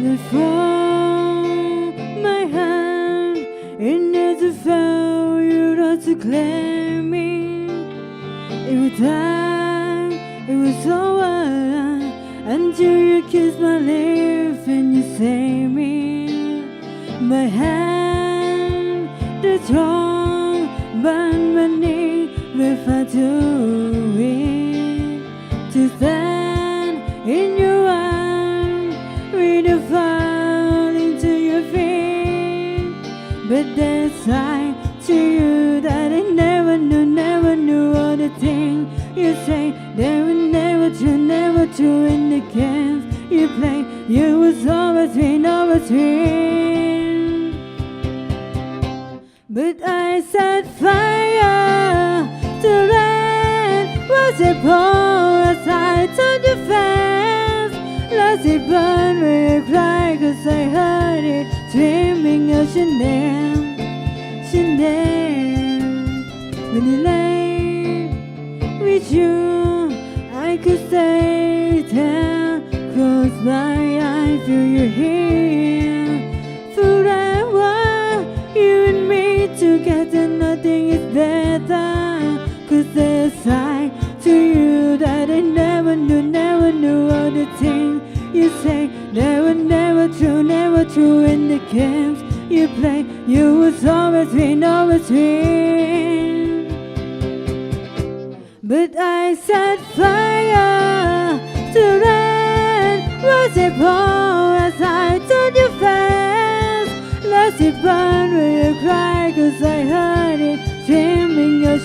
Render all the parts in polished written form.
I fold my hand in the failure not to claim me. Every time it was over until you kissed my lips and you say me. My hand that's strong, but my knee will far too weak to stand in your arms with a fall into your feet. But there's side to you that I never knew all the things you say. They were never true in the games you play. You was always win. But I set fire to rain. Was it pour aside to the fence? Lost it burn when you cry, 'cause I heard it screaming of Chanel. When you lay with you, I could stay there. Close my eyes, feel you here forever. You and me together, nothing is better. 'Cause there's side to you that I never knew all the things you say. They were never true in the games you play. You was always win. But I set fire to rain. Was it pour as I told your face? Let it burn when you cry, 'cause I heard it screaming of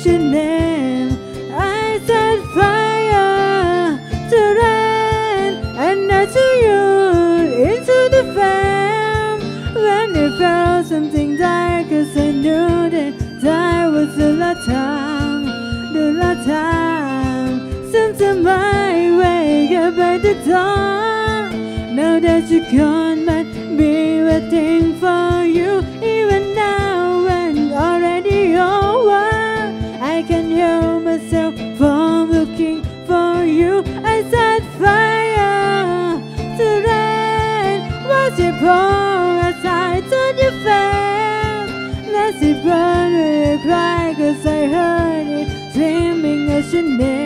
Chanel. I set fire to rain and I to you into the flame. When it felt something dark, 'cause I knew that was the last time. Sometime I wake up at the dawn. Now that you're gone, might be waiting for you. Even now when already over, I can hear myself from looking for you. I set fire to rain. Was it pour aside to your face? Let it burn when you cry, 'cause I heard it screaming of Chanel.